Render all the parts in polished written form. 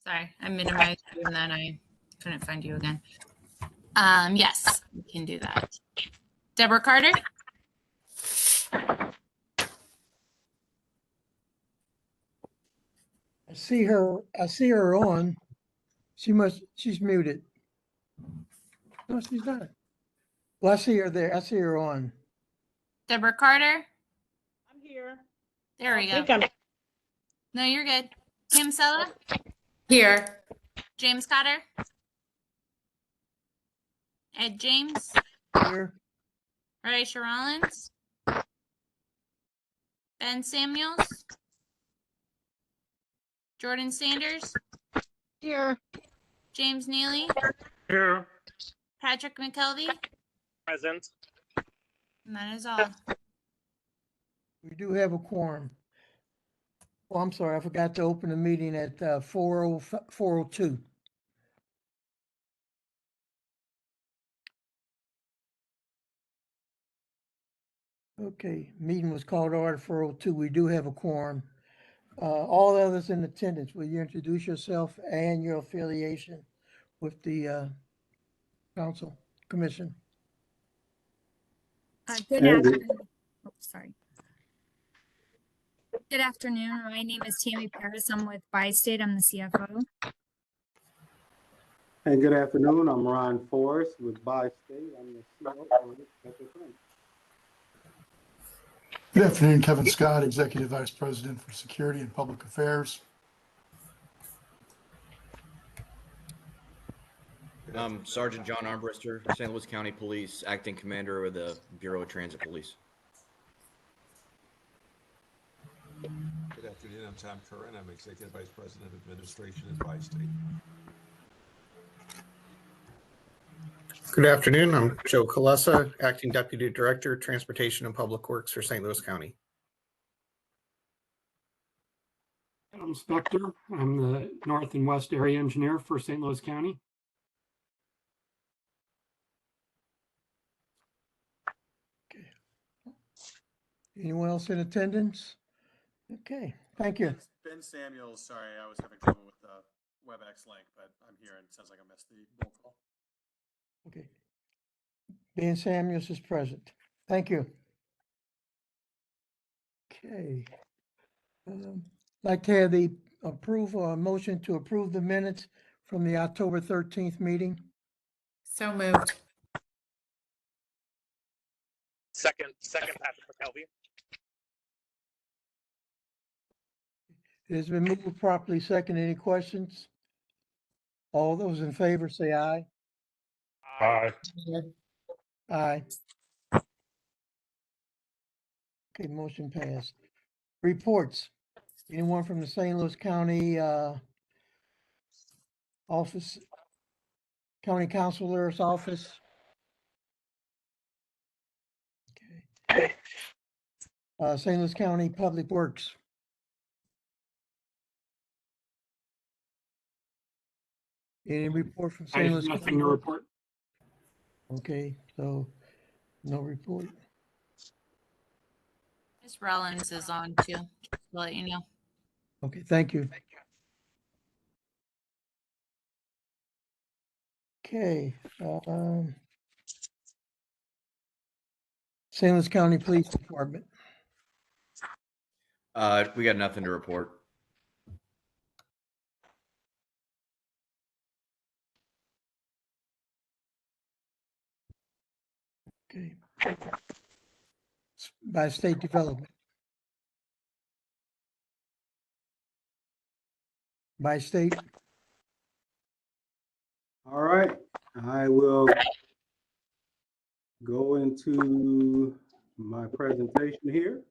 Sorry, I minimized you and then I couldn't find you again. Yes, we can do that. Deborah Carter? I see her on. She's muted. No, she's not. Well, I see her there. I see her on. Deborah Carter? I'm here. There we I go. think I'm No, you're good. Kim Sella? Here. James Cotter? Ed James? Here. Aisha Rollins? Ben Samuels? Jordan Sanders? here. James Neely? Here. Patrick McKelvey? Present. And that is all. We do have a quorum. Oh, I'm sorry. I forgot to open the meeting at 4:02. Okay, meeting was called to order 4:02. We do have a quorum. All others in attendance, will you introduce yourself and your affiliation with the council commission? Good afternoon. Oh, sorry. Good afternoon. My name is Tammy Paris. I'm with Bi-State. I'm the CFO. And good afternoon, I'm Ron Forrest with Bi-State. I'm the COO. Good afternoon, Kevin Scott, Executive Vice President for Security and Public Affairs. Sergeant John Armbruster, St. Louis County Police, Acting Commander of the Bureau of Transit Police. Good afternoon, I'm Tom Curran. I'm Executive Vice President of Administration at Bi-State. Good afternoon, I'm Joe Colessa, Acting Deputy Director, Transportation and Public Works for St. Louis County. I'm Spector. I'm the North and West Area Engineer for St. Louis County. Okay. Anyone else in attendance? Okay, thank you. Ben Samuels, sorry, I was having trouble with the WebEx link, but I'm here and it sounds like I missed the roll call. Okay. Ben Samuels is present. Thank you. Okay. Like to have the motion to approve the minutes from the October 13th meeting. So moved. Second, Patrick McKelvey. It has been moved properly second. Any questions? All those in favor say aye. Aye. Aye. Okay, motion passed. Reports. Anyone from the St. Louis County office, County Counselor's office? Okay. St. Louis County Public Works. Any report from I St. have Louis? nothing to report. Okay, so no report. Ms. Rollins is on too, just to let you know. Okay, thank you. Okay. St. Louis County Police Department. We got nothing to report. Okay. By state development. By state. All right, I will go into my presentation here.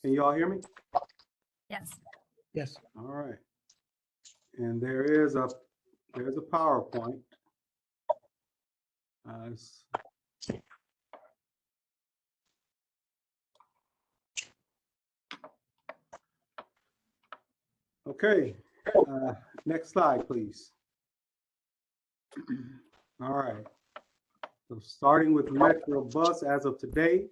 Can you all hear me? Yes. Yes. All right. And there's a PowerPoint. Okay, next slide, please. All right. So starting with Metro Bus, as of today,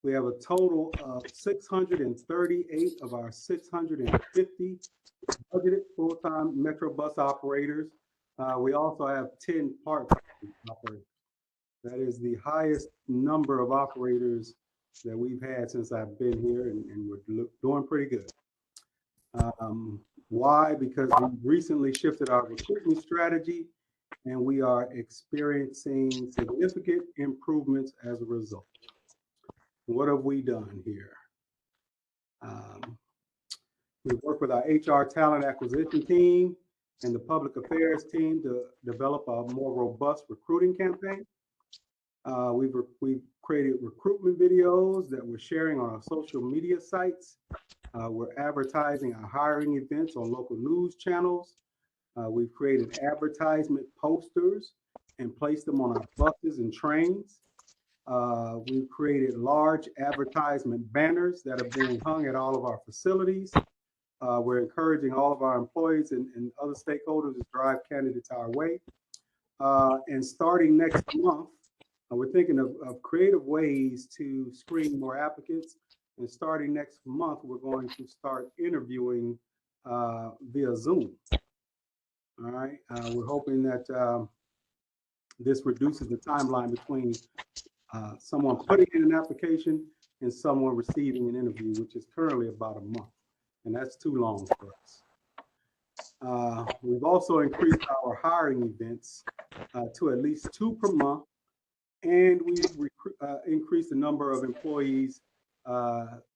We have a total of 638 of our 650 budgeted full-time Metro bus operators. We also have 10 part-time operators. That is the highest number of operators that we've had since I've been here, and we're doing pretty good. Why? Because we recently shifted our recruitment strategy, and we are experiencing significant improvements as a result. What have we done here? We work with our HR talent acquisition team and the public affairs team to develop a more robust recruiting campaign. We've created recruitment videos that we're sharing on our social media sites. We're advertising our hiring events on local news channels. We've created advertisement posters and placed them on our buses and trains. We've created large advertisement banners that are being hung at all of our facilities. We're encouraging all of our employees and other stakeholders to drive candidates our way. And starting next month, we're thinking of creative ways to screen more applicants. And starting next month, we're going to start interviewing via Zoom. All right. We're hoping that this reduces the timeline between someone putting in an application and someone receiving an interview, which is currently about a month. And that's too long for us. We've also increased our hiring events to at least 2 per month. And we've increased the number of employees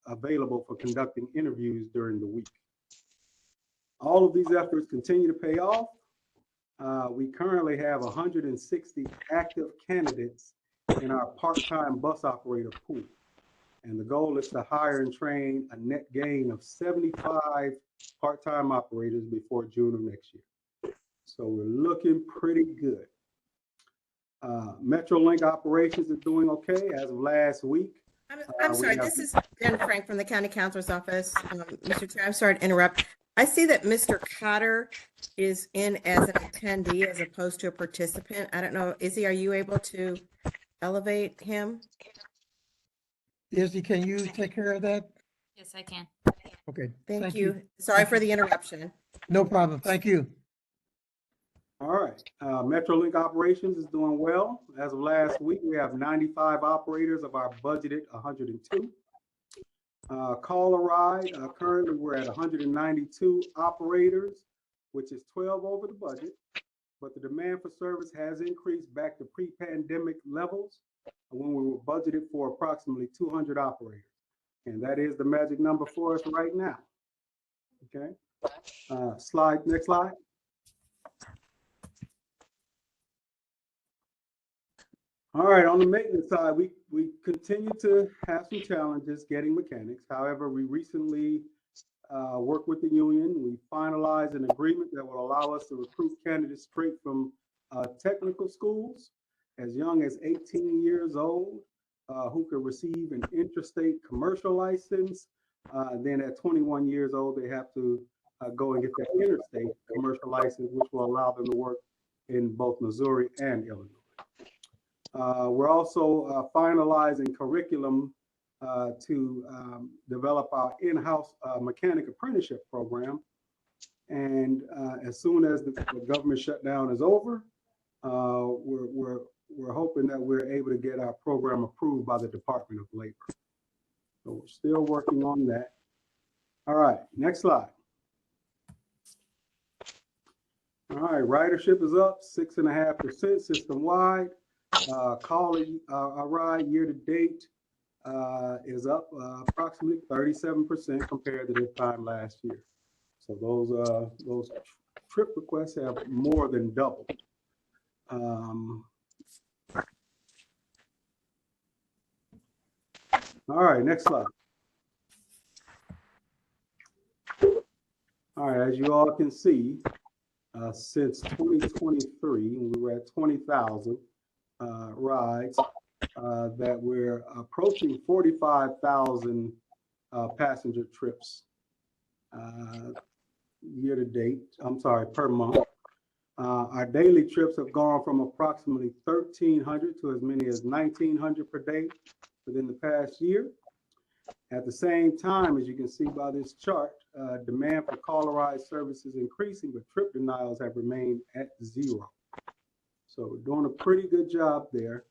available for conducting interviews during the week. All of these efforts continue to pay off. We currently have 160 active candidates in our part-time bus operator pool. And the goal is to hire and train a net gain of 75 part-time operators before June of next year. So we're looking pretty good. Metrolink operations are doing okay as of last week. I'm sorry, this is Jen Frank from the County Counselor's Office. Mr. Chair, I'm sorry to interrupt. I see that Mr. Cotter is in as an attendee as opposed to a participant. I don't know, Izzy, are you able to elevate him? Izzy, can you take care of that? Yes, I can. Okay. Thank you. Sorry for the interruption. No problem. Thank you. All right. Metrolink operations is doing well. As of last week, we have 95 operators of our budgeted 102. Call a Ride, currently we're at 192 operators, which is 12 over the budget, but the demand for service has increased back to pre-pandemic levels when we were budgeted for approximately 200 operators. And that is the magic number for us right now. Okay. Next slide. All right, on the maintenance side, we continue to have some challenges getting mechanics. However, we recently worked with the union. We finalized an agreement that will allow us to recruit candidates straight from technical schools as young as 18 years old who could receive an interstate commercial license. Then at 21 years old, they have to go and get their interstate commercial license, which will allow them to work in both Missouri and Illinois. We're also finalizing curriculum to develop our in-house mechanic apprenticeship program. And as soon as the government shutdown is over, we're hoping that we're able to get our program approved by the Department of Labor. So we're still working on that. All right, next slide. All right, ridership is up 6.5% system-wide. Call a Ride year to date is up approximately 37% compared to this time last year. So those trip requests have more than doubled. All right, next slide. All right, as you all can see, since 2023, we were at 20,000 rides, that we're approaching 45,000 passenger trips year to date, per month. Our daily trips have gone from approximately 1,300 to as many as 1,900 per day. within the past year. At the same time, as you can see by this chart, demand for caller ride services increasing, but trip denials have remained at 0. So we're doing a pretty good job there.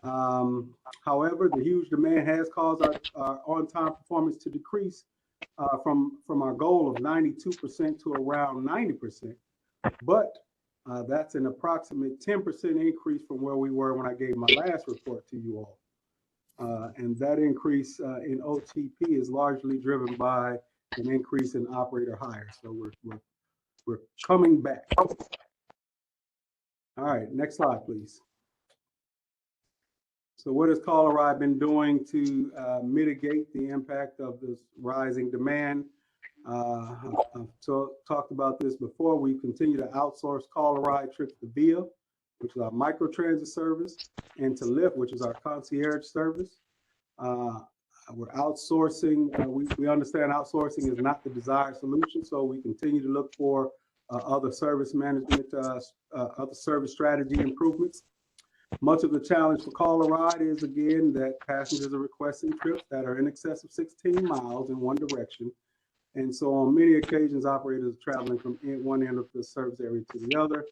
However, the huge demand has caused our on-time performance to decrease from our goal of 92% to around 90%. But that's an approximate 10% increase from where we were when I gave my last report to you all. And that increase in OTP is largely driven by an increase in operator hire. So we're coming back. All right, next slide, please. So what has Caller Ride been doing to mitigate the impact of this rising demand? I've talked about this before. We continue to outsource Caller Ride trips to Via, which is our microtransit service, and to Lyft, which is our concierge service. We're outsourcing. We understand outsourcing is not the desired solution, so we continue to look for other service management, other service strategy improvements. Much of the challenge for Caller Ride is, again, that passengers are requesting trips that are in excess of 16 miles in one direction. And so on many occasions, operators are traveling from one end of the service area to the other.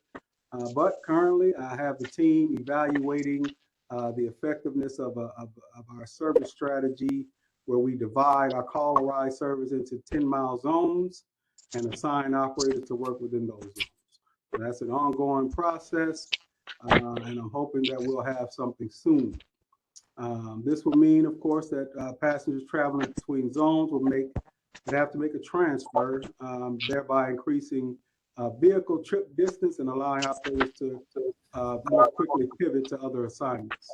But currently, I have the team evaluating the effectiveness of our service strategy, where we divide our Caller Ride service into 10-mile zones and assign operators to work within those zones. So that's an ongoing process. And I'm hoping that we'll have something soon. This will mean, of course, that passengers traveling between zones will have to make a transfer, thereby increasing vehicle trip distance and allowing operators to more quickly pivot to other assignments.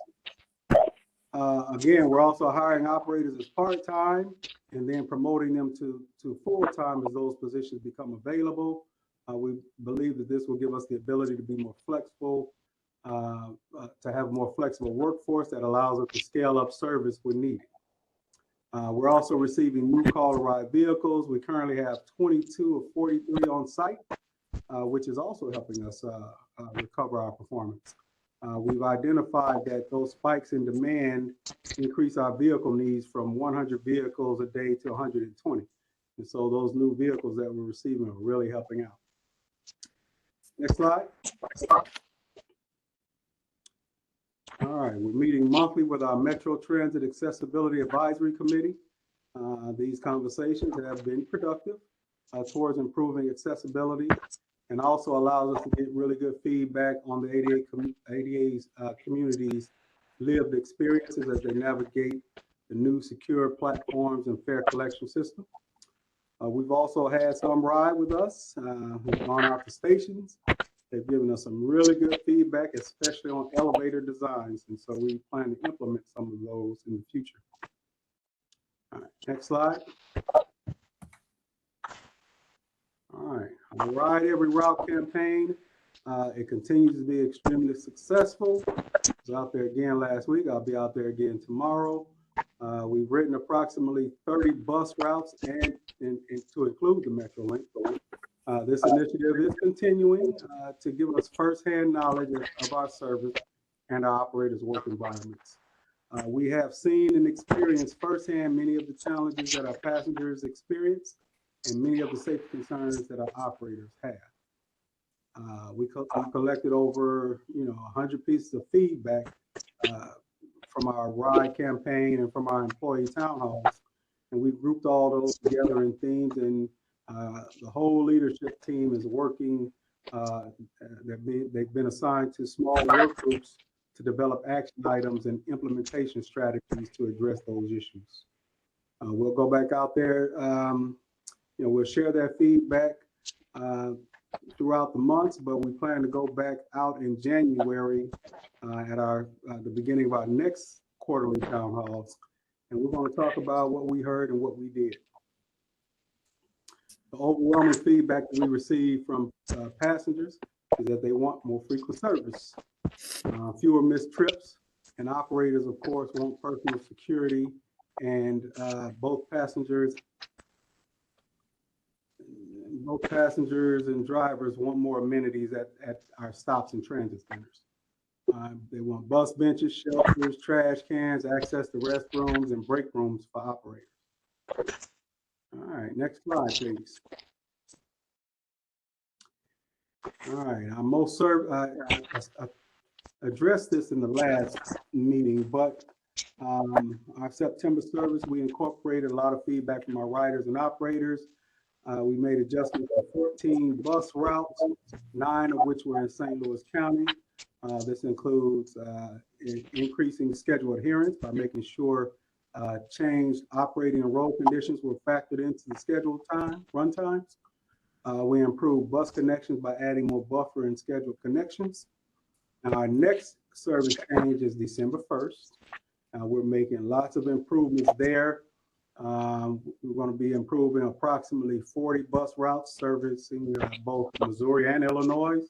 Again, we're also hiring operators as part-time and then promoting them to full-time as those positions become available. We believe that this will give us the ability to be more flexible, to have a more flexible workforce that allows us to scale up service when needed. We're also receiving new Caller Ride vehicles. We currently have 22 of 43 on site, which is also helping us recover our performance. We've identified that those spikes in demand increase our vehicle needs from 100 vehicles a day to 120. And so those new vehicles that we're receiving are really helping out. Next slide. All right, we're meeting monthly with our Metro Transit Accessibility Advisory Committee. These conversations have been productive towards improving accessibility, and also allows us to get really good feedback on the ADA's community's lived experiences as they navigate the new secure platforms and fare collection system. We've also had some ride with us who've gone out to stations. They've given us some really good feedback, especially on elevator designs. And so we plan to implement some of those in the future. All right, next slide. All right, the Ride Every Route campaign, it continues to be extremely successful. I was out there again last week. I'll be out there again tomorrow. We've written approximately 30 bus routes and to include the Metrolink. This initiative is continuing to give us firsthand knowledge of our service and our operators' work environments. We have seen and experienced firsthand many of the challenges that our passengers experience and many of the safety concerns that our operators have. We collected over 100 pieces of feedback from our ride campaign and from our employee town halls, and we've grouped all those together in themes, and the whole leadership team is working. They've been assigned to small work groups to develop action items and implementation strategies to address those issues. We'll go back out there. We'll share that feedback throughout the months, but we plan to go back out in January at the beginning of our next quarterly town halls, and we're going to talk about what we heard and what we did. The overwhelming feedback that we receive from passengers is that they want more frequent service, fewer missed trips, and operators, of course, want personal security, and both passengers and drivers want more amenities at our stops and transit centers. They want bus benches, shelters, trash cans, access to restrooms, and break rooms for operators. All right, next slide, please. All right, I addressed this in the last meeting, but our September service, we incorporated a lot of feedback from our riders and operators. We made adjustments to 14 bus routes, 9 of which were in St. Louis County. This includes increasing schedule adherence by making sure changed operating and road conditions were factored into the scheduled run times. We improved bus connections by adding more buffer and scheduled connections. And our next service change is December 1st. We're making lots of improvements there. We're going to be improving approximately 40 bus routes servicing both Missouri and Illinois.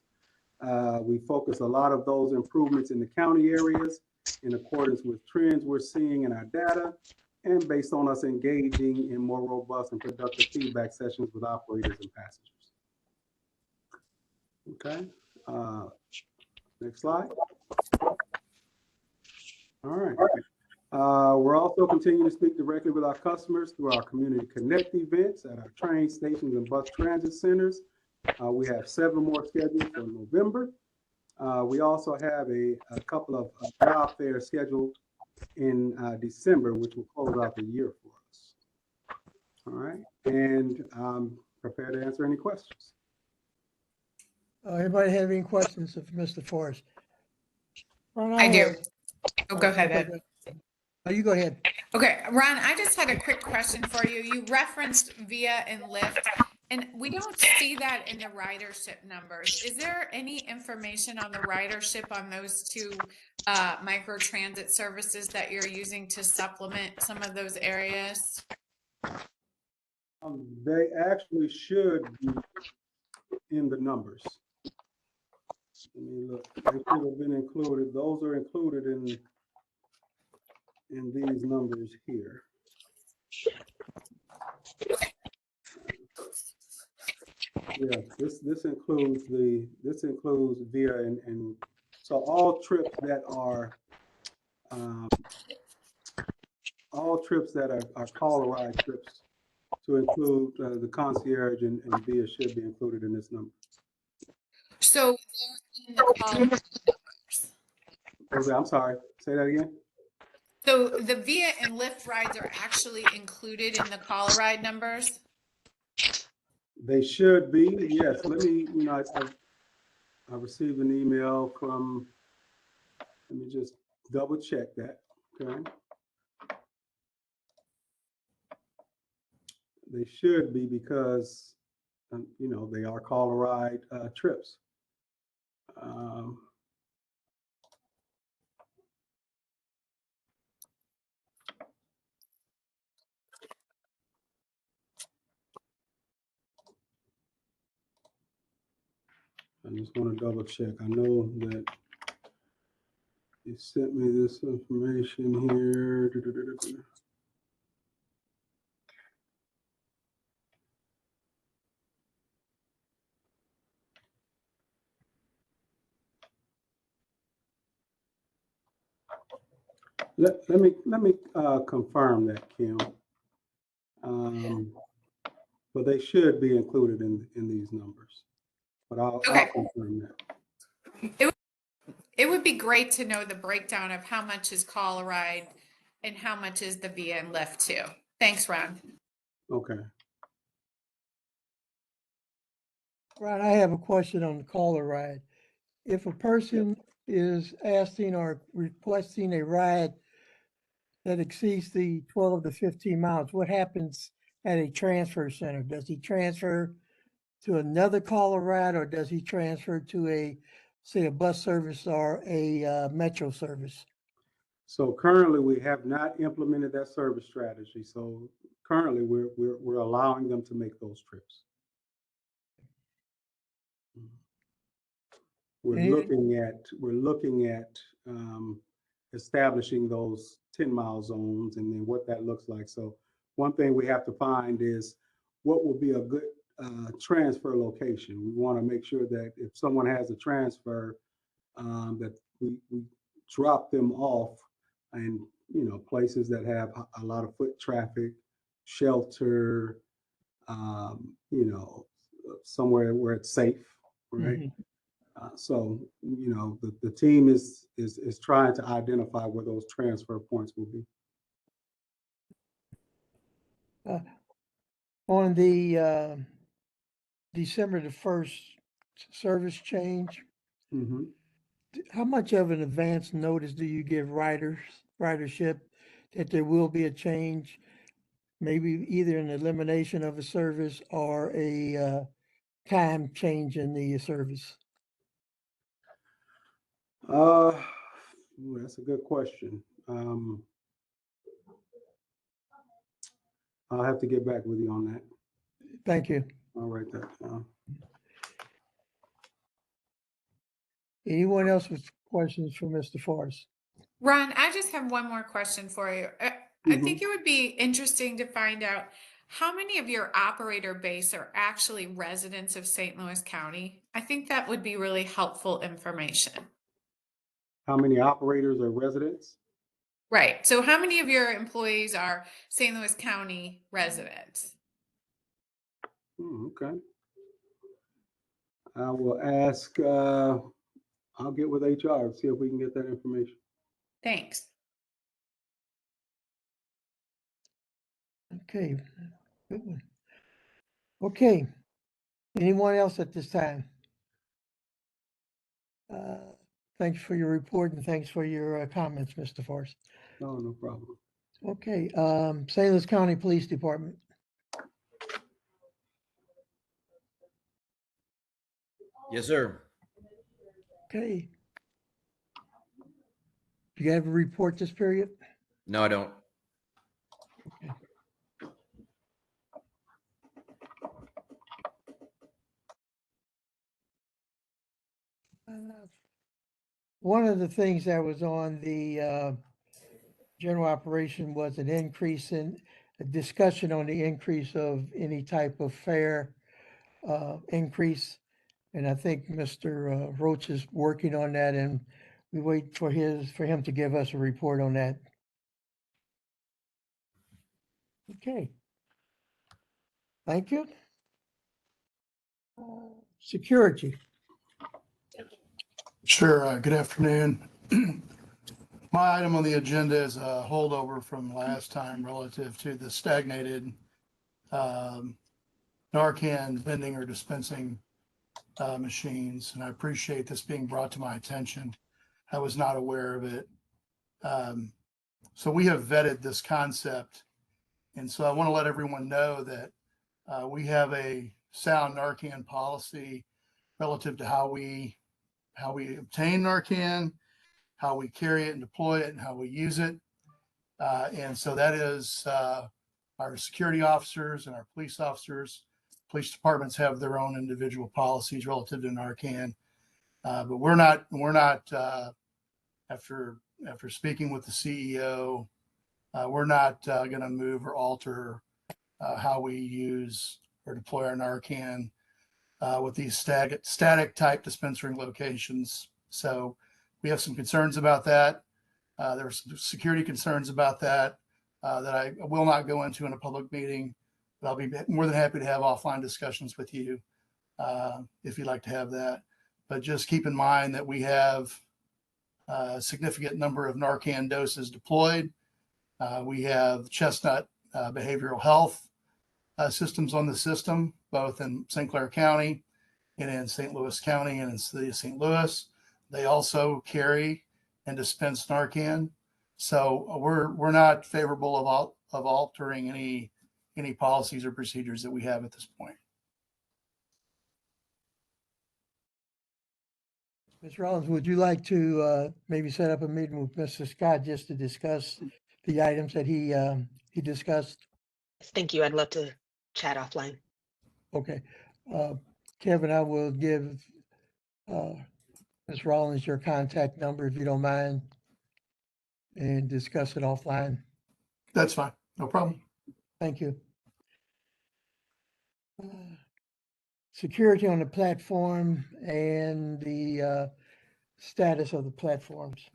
We focus a lot of those improvements in the county areas in accordance with trends we're seeing in our data and based on us engaging in more robust and productive feedback sessions with operators and passengers. Okay, next slide. All right. We're also continuing to speak directly with our customers through our Community Connect events at our train stations and bus transit centers. We have 7 more scheduled for November. We also have a couple of job fairs scheduled in December, which will close out the year for us. All right, and I'm prepared to answer any questions. Anybody have any questions of Mr. Forrest? I do. Oh, go ahead, Ed. Oh, you go ahead. Okay, Ron, I just had a quick question for you. You referenced Via and Lyft, and we don't see that in the ridership numbers. Is there any information on the ridership on those 2 micro transit services that you're using to supplement some of those areas? They actually should be in the numbers. Let me look. They should have been included. Those are included in these numbers here. Yeah, this includes Via and so all trips that are call a ride trips to include the concierge and Via should be included in this number. So in the call numbers. Okay, I'm sorry, say that again. So the Via and Lyft rides are actually included in the call a ride numbers? They should be, yes. Let me, I received an email from, let me just double check that, okay? They should be because, they are call a ride trips. I just want to double check. I know that you sent me this information here. Let me confirm that, Kim. But they should be included in these numbers. But I'll confirm that. It would be great to know the breakdown of how much is call a ride and how much is the Via and Lyft too. Thanks, Ron. Okay. Ron, I have a question on the call a ride. If a person is asking or requesting a ride that exceeds the 12 to 15 miles, what happens at a transfer center? Does he transfer to another call a ride or does he transfer to say a bus service or a metro service? So currently we have not implemented that service strategy. So currently we're allowing them to make those trips. We're looking at establishing those 10-mile zones and then what that looks like. So one thing we have to find is what will be a good transfer location. We want to make sure that if someone has a transfer, that we drop them off in, places that have a lot of foot traffic, shelter, somewhere where it's safe, right? So, the team is trying to identify where those transfer points will be. On the December the 1st service change, how much of an advance notice do you give ridership that there will be a change? Maybe either an elimination of a service or a time change in the service? That's a good question. I'll have to get back with you on that. Thank you. I'll write that down. Anyone else with questions for Mr. Forrest? Ron, I just have one more question for you. I think it would be interesting to find out how many of your operator base are actually residents of St. Louis County. I think that would be really helpful information. How many operators are residents? Right. So how many of your employees are St. Louis County residents? Okay. I will ask, I'll get with HR and see if we can get that information. Thanks. Okay. Good one. Okay. Anyone else at this time? Thanks for your report and thanks for your comments, Mr. Forrest. No, no problem. Okay. St. Louis County Police Department. Yes, sir. Okay. Do you have a report this period? No, I don't. Okay. One of the things that was on the general operation was an increase in a discussion on the increase of any type of fare increase. And I think Mr. Roach is working on that, and we wait for him to give us a report on that. Okay. Thank you. Security. Sure. Good afternoon. My item on the agenda is a holdover from last time relative to the stagnated Narcan vending or dispensing machines. And I appreciate this being brought to my attention. I was not aware of it. So we have vetted this concept. And so I want to let everyone know that we have a sound Narcan policy relative to how we obtain Narcan, how we carry it and deploy it, and how we use it. And so that is our security officers and our police officers. Police departments have their own individual policies relative to Narcan. But we're not after speaking with the CEO, we're not going to move or alter how we use or deploy our Narcan with these static type dispensing locations. So we have some concerns about that. There are some security concerns about that that I will not go into in a public meeting, but I'll be more than happy to have offline discussions with you if you'd like to have that. But just keep in mind that we have a significant number of Narcan doses deployed. We have Chestnut Behavioral Health systems on the system, both in St. Clair County and in St. Louis County and in the city of St. Louis. They also carry and dispense Narcan. So we're not favorable of altering any policies or procedures that we have at this point. Ms. Rollins, would you like to maybe set up a meeting with Mr. Scott just to discuss the items that he discussed? Thank you. I'd love to chat offline. Okay. Kevin, I will give Ms. Rollins your contact number if you don't mind and discuss it offline. That's fine. No problem. Thank you. Security on the platform and the status of the platforms?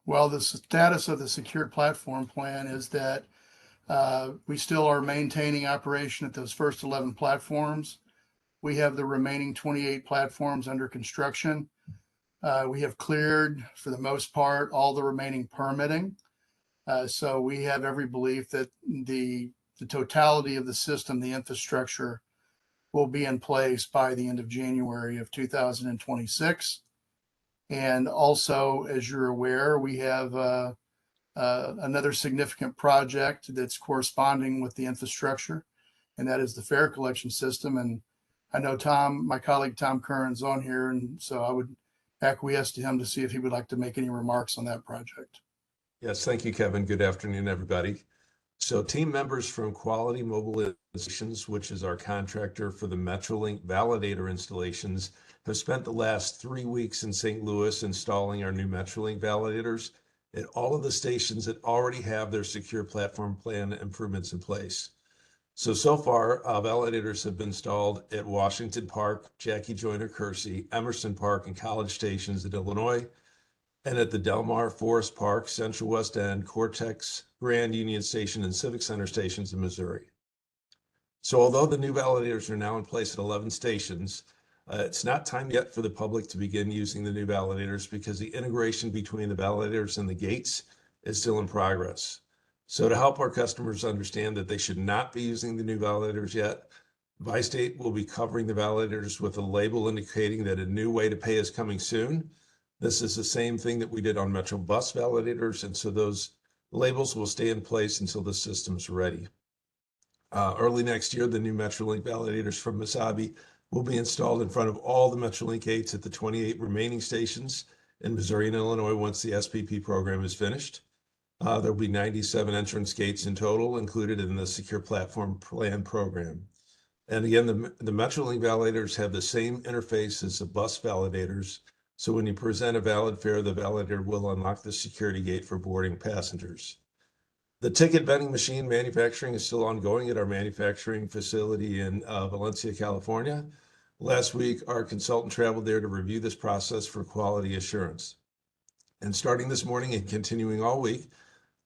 Well, the status of the secured platform plan is that we still are maintaining operation at those first 11 platforms. We have the remaining 28 platforms under construction. We have cleared, for the most part, all the remaining permitting. So we have every belief that the totality of the system, the infrastructure, will be in place by the end of January of 2026. And also, as you're aware, we have another significant project that's corresponding with the infrastructure, and that is the fare collection system. And I know Tom, my colleague Tom Curran's on here, and so I would acquiesce to him to see if he would like to make any remarks on that project. Yes, thank you, Kevin. Good afternoon, everybody. So team members from Quality Mobile Installations, which is our contractor for the Metrolink validator installations, have spent the last 3 weeks in St. Louis installing our new Metrolink validators at all of the stations that already have their secure platform plan improvements in place. So far, validators have been installed at Washington Park, Jackie Joyner Kersey, Emerson Park, and College stations in Illinois, and at the Del Mar, Forest Park, Central West End, Cortex, Grand Union Station, and Civic Center stations in Missouri. So although the new validators are now in place at 11 stations, it's not time yet for the public to begin using the new validators because the integration between the validators and the gates is still in progress. So to help our customers understand that they should not be using the new validators yet, ViState will be covering the validators with a label indicating that a new way to pay is coming soon. This is the same thing that we did on Metro Bus validators, and so those labels will stay in place until the system's ready. Early next year, the new Metrolink validators from Mesabi will be installed in front of all the Metrolink gates at the 28 remaining stations in Missouri and Illinois once the SPP program is finished. There will be 97 entrance gates in total included in the Secure Platform Plan program. And again, the Metrolink validators have the same interface as the bus validators. So when you present a valid fare, the validator will unlock the security gate for boarding passengers. The ticket vending machine manufacturing is still ongoing at our manufacturing facility in Valencia, California. Last week, our consultant traveled there to review this process for quality assurance. And starting this morning and continuing all week,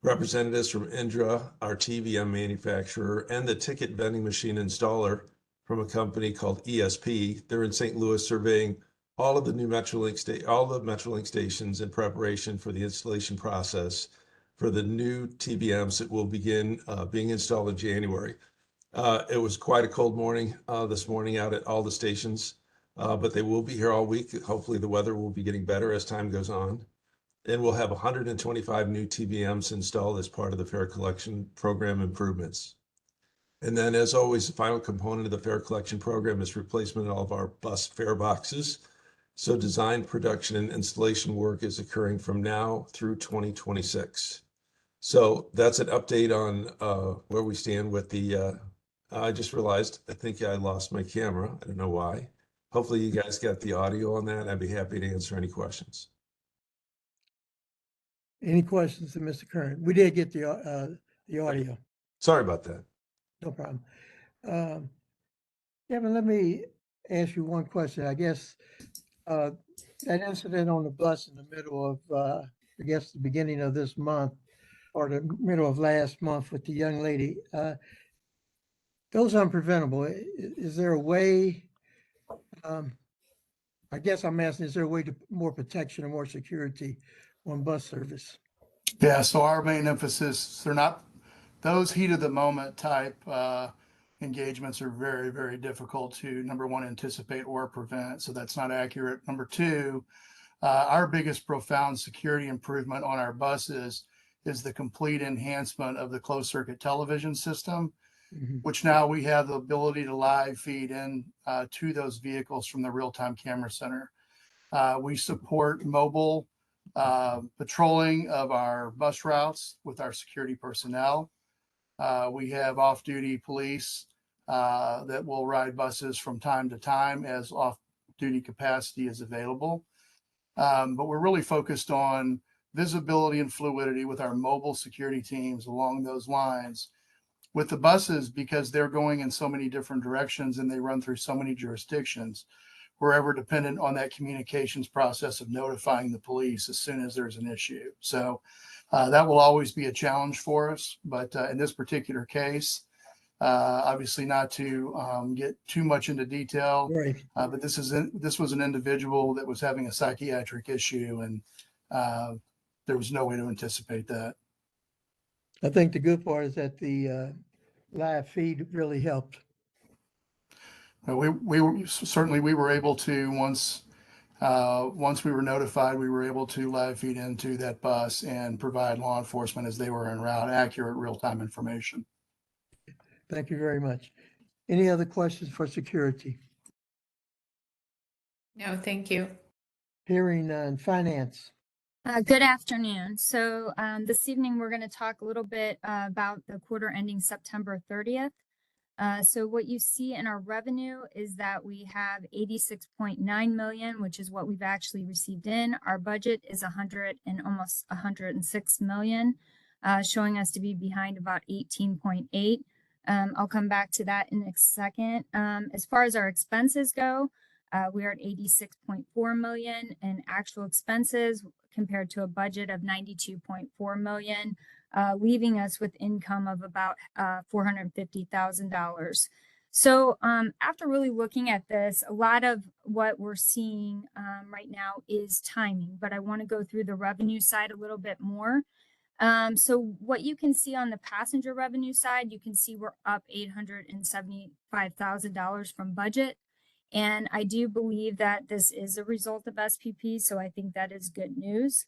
representatives from Indra, our TVM manufacturer, and the ticket vending machine installer from a company called ESP, they're in St. Louis surveying all of the new Metrolink stations in preparation for the installation process for the new TVMs that will begin being installed in January. It was quite a cold morning this morning out at all the stations, but they will be here all week. Hopefully the weather will be getting better as time goes on. And we'll have 125 new TVMs installed as part of the fare collection program improvements. And then, as always, the final component of the fare collection program is replacement of all of our bus fare boxes. So design, production, and installation work is occurring from now through 2026. So that's an update on where we stand with the, I just realized, I think I lost my camera. I don't know why. Hopefully you guys got the audio on that. I'd be happy to answer any questions. Any questions to Mr. Curran? We did get the audio. Sorry about that. No problem. Kevin, let me ask you one question. I guess that incident on the bus in the middle of, I guess, the beginning of this month or the middle of last month with the young lady, those are unpreventable. Is there a way, I guess I'm asking, is there a way to more protection or more security on bus service? Yeah, so our main emphasis, they're not, those heat of the moment type engagements are very, very difficult to, number one, anticipate or prevent. So that's not accurate. Number two, our biggest profound security improvement on our buses is the complete enhancement of the closed circuit television system, which now we have the ability to live feed in to those vehicles from the real-time camera center. We support mobile patrolling of our bus routes with our security personnel. We have off-duty police that will ride buses from time to time as off-duty capacity is available. But we're really focused on visibility and fluidity with our mobile security teams along those lines. With the buses, because they're going in so many different directions and they run through so many jurisdictions, we're ever dependent on that communications process of notifying the police as soon as there's an issue. So that will always be a challenge for us. But in this particular case, obviously not to get too much into detail, Right. but this was an individual that was having a psychiatric issue, and there was no way to anticipate that. I think the good part is that the live feed really helped. We were able to once we were notified, we were able to live feed into that bus and provide law enforcement as they were en route accurate real-time information. Thank you very much. Any other questions for security? No, thank you. Hearing none. Finance. Good afternoon. So this evening, we're going to talk a little bit about the quarter ending September 30th. So what you see in our revenue is that we have 86.9 million, which is what we've actually received in. Our budget is almost 106 million, showing us to be behind about 18.8. I'll come back to that in a second. As far as our expenses go, we are at 86.4 million in actual expenses compared to a budget of 92.4 million. Leaving us with income of about $450,000. So after really looking at this, a lot of what we're seeing right now is timing, but I want to go through the revenue side a little bit more. So what you can see on the passenger revenue side, you can see we're up $875,000 from budget. And I do believe that this is a result of SPP, so I think that is good news.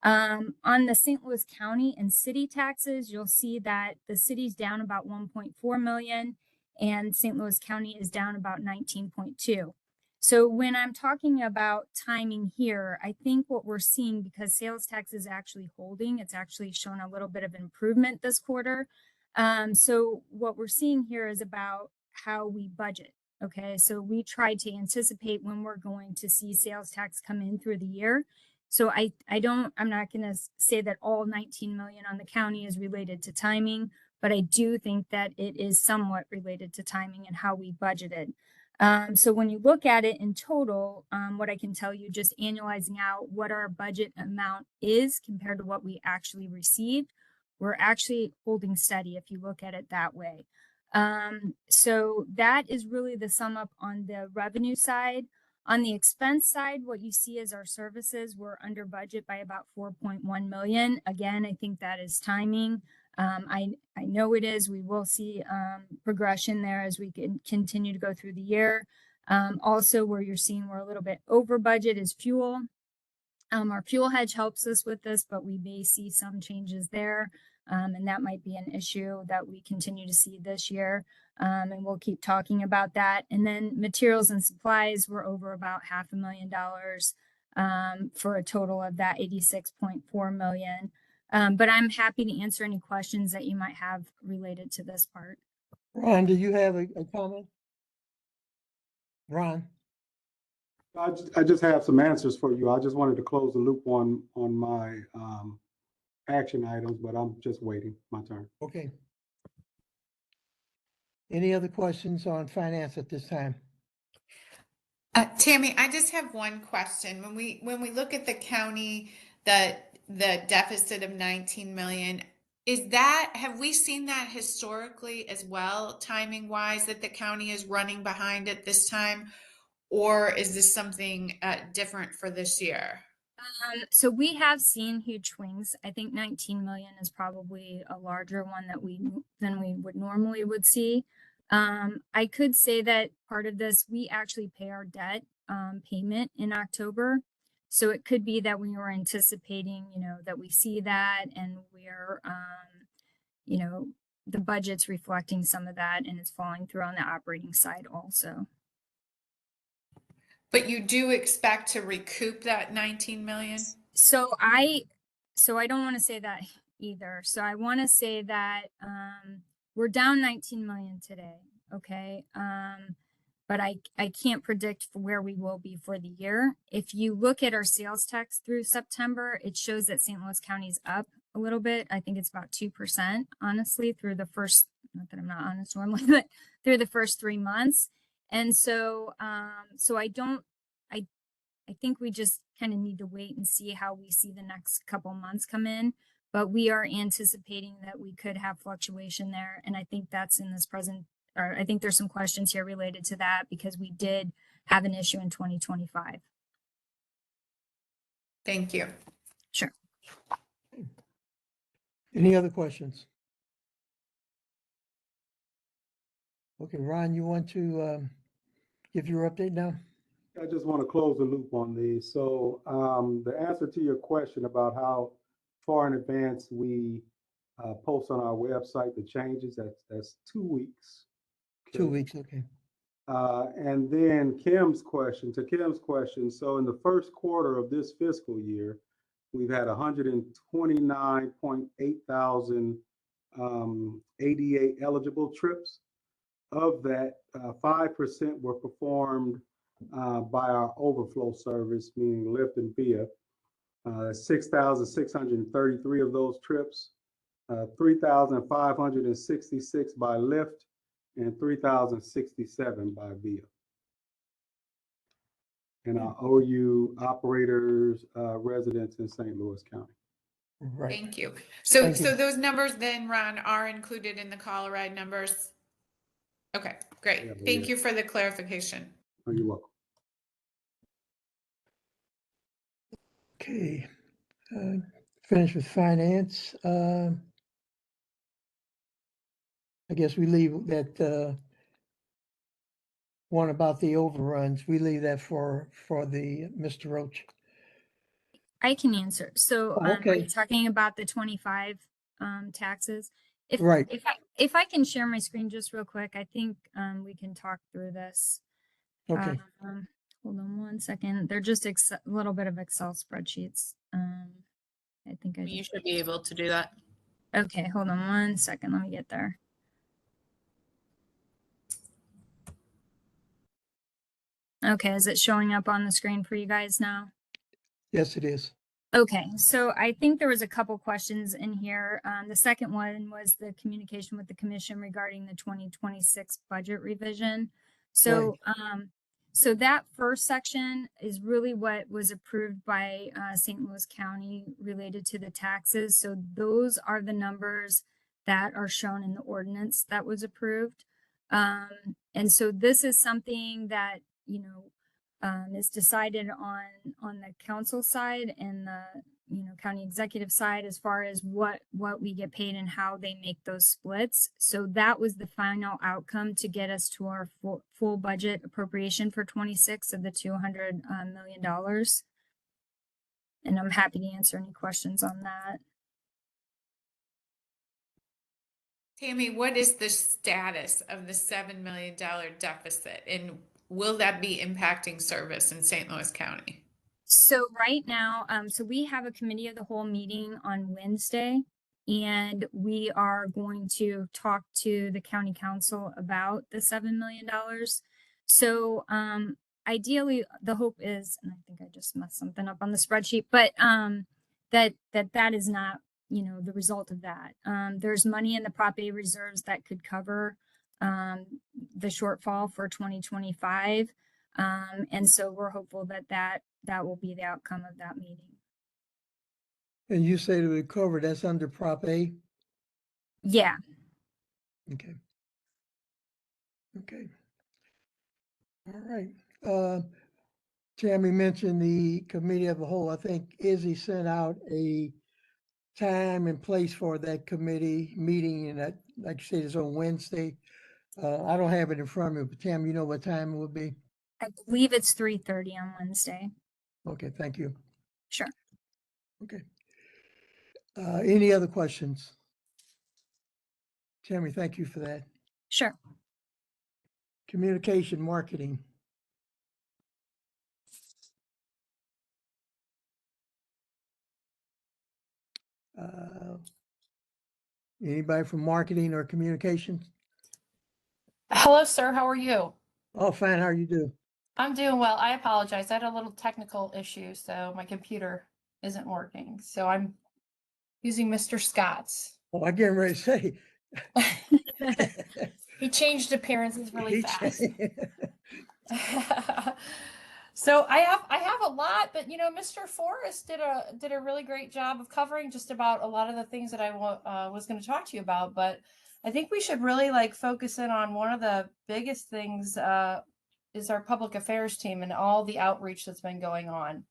On the St. Louis County and city taxes, you'll see that the city's down about 1.4 million and St. Louis County is down about 19.2. So when I'm talking about timing here, I think what we're seeing, because sales tax is actually holding, it's actually shown a little bit of improvement this quarter. So what we're seeing here is about how we budget. Okay, so we try to anticipate when we're going to see sales tax come in through the year. So I'm not going to say that all 19 million on the county is related to timing, but I do think that it is somewhat related to timing and how we budgeted. So when you look at it in total, what I can tell you, just annualizing out what our budget amount is compared to what we actually received, we're actually holding steady if you look at it that way. So that is really the sum up on the revenue side. On the expense side, what you see is our services were under budget by about 4.1 million. Again, I think that is timing. I know it is. We will see progression there as we can continue to go through the year. Also, where you're seeing we're a little bit over budget is fuel. Our fuel hedge helps us with this, but we may see some changes there. And that might be an issue that we continue to see this year. And we'll keep talking about that. And then materials and supplies were over about $500,000 for a total of that 86.4 million. But I'm happy to answer any questions that you might have related to this part. Ron, do you have a comment? Ron? I just have some answers for you. I just wanted to close the loop on my action items, but I'm just waiting my turn. Okay. Any other questions on finance at this time? Tammy, I just have one question. When we look at the county, the deficit of 19 million, have we seen that historically as well, timing wise, that the county is running behind at this time? Or is this something different for this year? So we have seen huge swings. I think 19 million is probably a larger one than we would normally would see. I could say that part of this, we actually pay our debt payment in October. So it could be that we were anticipating, that we see that and we're, the budget's reflecting some of that and it's falling through on the operating side also. But you do expect to recoup that 19 million? So I don't want to say that either. So I want to say that we're down 19 million today. Okay. But I can't predict where we will be for the year. If you look at our sales tax through September, it shows that St. Louis County is up a little bit. I think it's about 2%, honestly, through the first, not that I'm not honest normally, but through the first 3 months. And so, so I don't I think we just kind of need to wait and see how we see the next couple months come in. But we are anticipating that we could have fluctuation there. And I think that's in this present, or I think there's some questions here related to that because we did have an issue in 2025. Thank you. Sure. Any other questions? Okay, Ron, you want to give your update now? I just want to close the loop on these. So the answer to your question about how far in advance we post on our website the changes, that's 2 weeks. 2 weeks, okay. And then Kim's question, so in the first quarter of this fiscal year, we've had 129.8 thousand ADA eligible trips. Of that, 5% were performed by our overflow service, meaning Lyft and Via. 6,633 of those trips, 3,566 by Lyft, and 3,067 by Via. And our OU operators, residents in St. Louis County. Right. Thank you. So, Thank you. so those numbers then, Ron, are included in the call ride numbers? Okay, great. Yeah, Thank yeah. you for the clarification. Oh, you're welcome. Okay. Finish with finance. I guess we leave that one about the overruns. We leave that for the Mr. Roach. I can answer. So Oh, are okay. you talking about the 25 taxes? Right. If I can share my screen just real quick, I think we can talk through this. Okay. Hold on one second. They're just a little bit of Excel spreadsheets. I think I You just, should be able to do that. okay, hold on one second. Let me get there. Okay, is it showing up on the screen for you guys now? Yes, it is. Okay, so I think there was a couple questions in here. The second one was the communication with the commission regarding the 2026 budget revision. So, so that first section is really what was approved by St. Louis County related to the taxes. So those are the numbers that are shown in the ordinance that was approved. And so this is something that, you know, is decided on the council side and the, you know, county executive side as far as what we get paid and how they make those splits. So that was the final outcome to get us to our full budget appropriation for 26 of the $200 million. And I'm happy to answer any questions on that. Tammy, what is the status of the $7 million deficit, and will that be impacting service in St. Louis County? So right now, so we have a committee of the whole meeting on Wednesday, and we are going to talk to the county council about the $7 million. So ideally, the hope is, and I think I just messed something up on the spreadsheet, but that is not, you know, the result of that. There's money in the Prop A reserves that could cover the shortfall for 2025. And so we're hopeful that will be the outcome of that meeting. And you say to recover, that's under Prop A? Yeah. Okay. Okay. All right. Tammy mentioned the committee of the whole. I think Izzy sent out a time and place for that committee meeting, and that, like you said, is on Wednesday. I don't have it in front of me, but Tam, you know what time it would be? I believe it's 3:30 on Wednesday. Okay, thank you. Sure. Okay. Any other questions? Tammy, thank you for that. Sure. Communication marketing. Anybody from marketing or communications? Hello, sir. How are you? Oh, fine. How are you doing? I'm doing well. I apologize. I had a little technical issue, so my computer isn't working. So I'm using Mr. Scott's. Oh, I get ready to say. He changed appearances really fast. So I have a lot, but you know, Mr. Forrest did a really great job of covering just about a lot of the things that I was going to talk to you about. But I think we should really like focus in on one of the biggest things is our public affairs team and all the outreach that's been going on,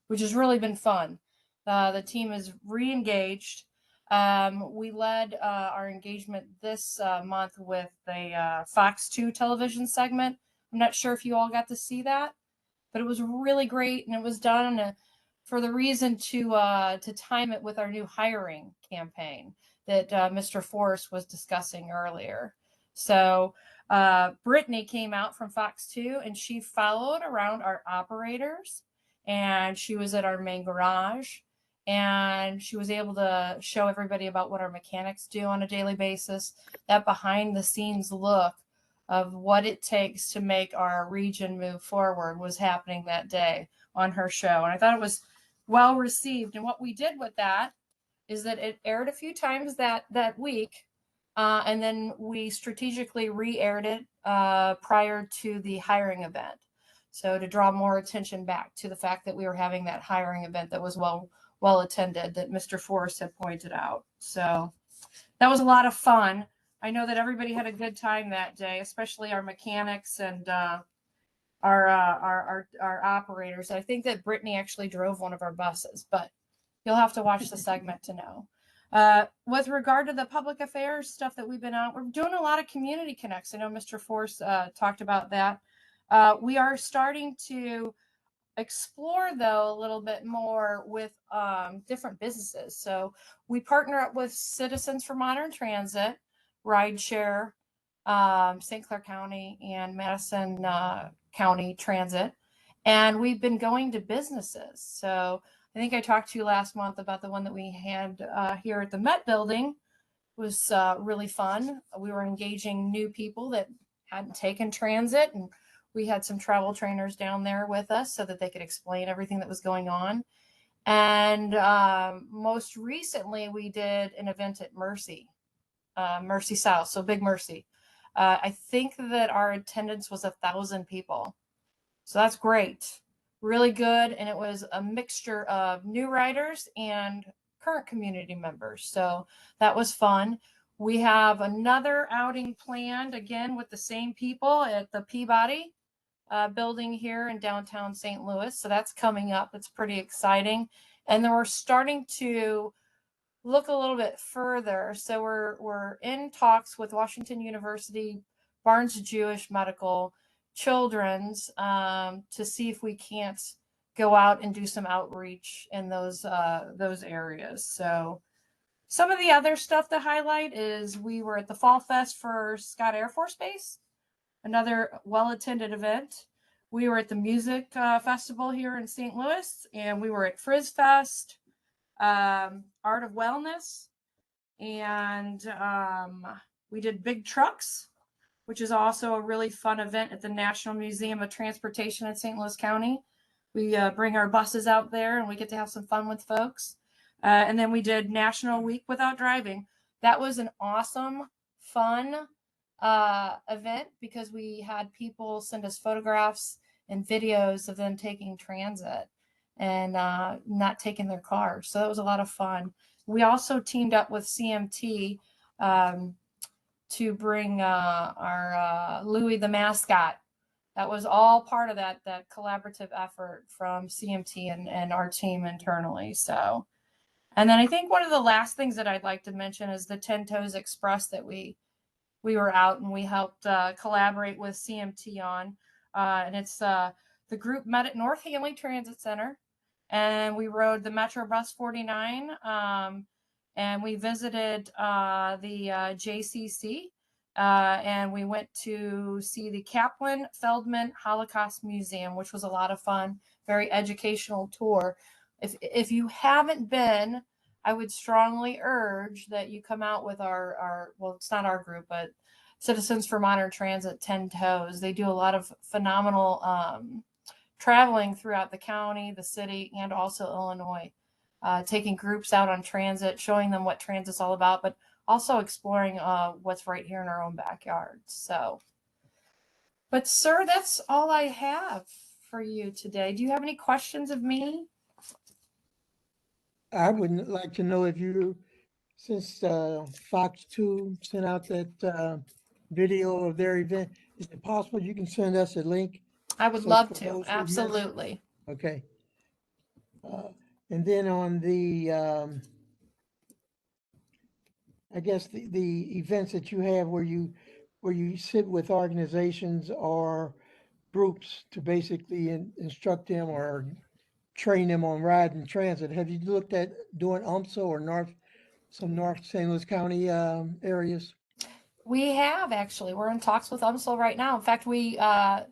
which has really been fun. The team is re-engaged. We led our engagement this month with a Fox 2 television segment. I'm not sure if you all got to see that, but it was really great, and it was done for the reason to time it with our new hiring campaign that Mr. Forrest was discussing earlier. So Brittany came out from Fox 2, and she followed around our operators, and she was at our main garage, and she was able to show everybody about what our mechanics do on a daily basis, that behind the scenes look of what it takes to make our region move forward was happening that day on her show. And I thought it was well received. And what we did with that is that it aired a few times that week. And then we strategically re-aired it prior to the hiring event. So to draw more attention back to the fact that we were having that hiring event that was well attended, that Mr. Forrest had pointed out. So that was a lot of fun. I know that everybody had a good time that day, especially our mechanics and our operators. I think that Brittany actually drove one of our buses, but you'll have to watch the segment to know. With regard to the public affairs stuff that we've been out, we're doing a lot of community connects. I know Mr. Force talked about that. We are starting to explore though a little bit more with different businesses. So we partner up with Citizens for Modern Transit, Rideshare, St. Clair County, and Madison County Transit. And we've been going to businesses. So I think I talked to you last month about the one that we had here at the Met Building. It was really fun. We were engaging new people that hadn't taken transit, and we had some travel trainers down there with us so that they could explain everything that was going on. And most recently, we did an event at Mercy South, so Big Mercy. I think that our attendance was 1,000 people. So that's great. Really good. And it was a mixture of new riders and current community members. So that was fun. We have another outing planned again with the same people at the Peabody building here in downtown St. Louis. So that's coming up. It's pretty exciting. And then we're starting to look a little bit further. So we're in talks with Washington University, Barnes Jewish Medical, Children's to see if we can't go out and do some outreach in those areas. So some of the other stuff to highlight is we were at the Fall Fest for Scott Air Force Base, another well-attended event. We were at the music festival here in St. Louis, and we were at Frizz Fest, Art of Wellness, and we did Big Trucks, which is also a really fun event at the National Museum of Transportation in St. Louis County. We bring our buses out there and we get to have some fun with folks. And then we did National Week Without Driving. That was an awesome, fun event because we had people send us photographs and videos of them taking transit and not taking their car. So that was a lot of fun. We also teamed up with CMT to bring our Louis the mascot. That was all part of that collaborative effort from CMT and our team internally. So, and then I think one of the last things that I'd like to mention is the 10 Toes Express that we were out and we helped collaborate with CMT on. And it's the group met at North Hanley Transit Center, and we rode the Metro Bus 49, and we visited the JCC, and we went to see the Kaplan Feldman Holocaust Museum, which was a lot of fun, very educational tour. If you haven't been, I would strongly urge that you come out with our well, it's not our group, but Citizens for Modern Transit, 10 Toes. They do a lot of phenomenal traveling throughout the county, the city, and also Illinois, taking groups out on transit, showing them what transit's all about, but also exploring what's right here in our own backyard. So, but sir, that's all I have for you today. Do you have any questions of me? I would like to know if you, since Fox 2 sent out that video of their event, is it possible you can send us a link? I would So love for to. those who missed- Absolutely. Okay. And then on the, I guess the events that you have where you sit with organizations or groups to basically instruct them or train them on riding transit. Have you looked at doing UMSL or some North St. Louis County areas? We have actually. We're in talks with UMSL right now. In fact, we are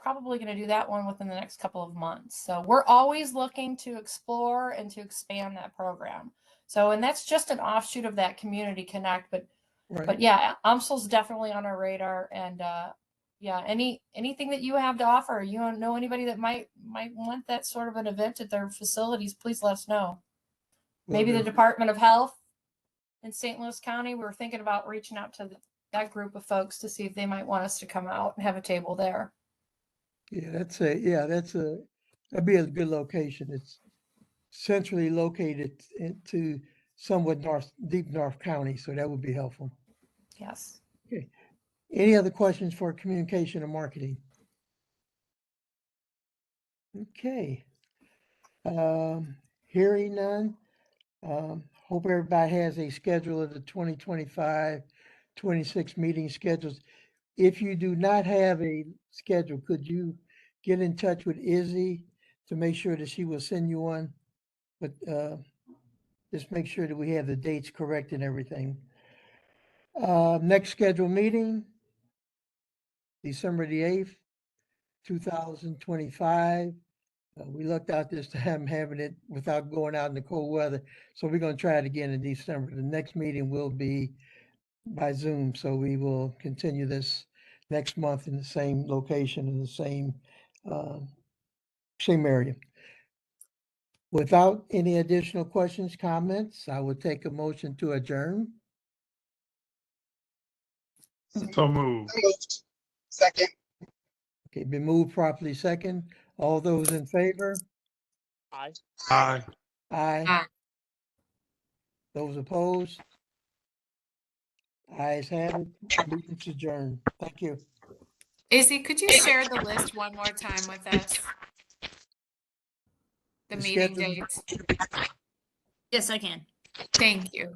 probably going to do that one within the next couple of months. So we're always looking to explore and to expand that program. So, and that's just an offshoot of that Community Connect, but yeah, UMSL's definitely on our radar. And yeah, anything that you have to offer, you don't know anybody that might want that sort of an event at their facilities, please let us know. Maybe the Department of Health in St. Louis County. We were thinking about reaching out to that group of folks to see if they might want us to come out and have a table there. Yeah, that'd be a good location. It's centrally located into somewhat deep North County, so that would be helpful. Yes. Okay. Any other questions for communication and marketing? Okay. Hearing none. Hope everybody has a schedule of the 2025-26 meeting schedules. If you do not have a schedule, could you get in touch with Izzy to make sure that she will send you one? But just make sure that we have the dates correct and everything. Next scheduled meeting, December the 8th, 2025. We lucked out this time having it without going out in the cold weather. So we're going to try it again in December. The next meeting will be by Zoom. So we will continue this next month in the same location, in the same area. Without any additional questions, comments, I would take a motion to adjourn. So moved. Second. Okay, been moved properly second. All those in favor? Aye. Aye. Aye. Those opposed? Ayes have it. Meeting's adjourned. Thank you. Izzy, could you share the list one more time with us? The The meeting schedule? dates. Yes, I can. Thank you.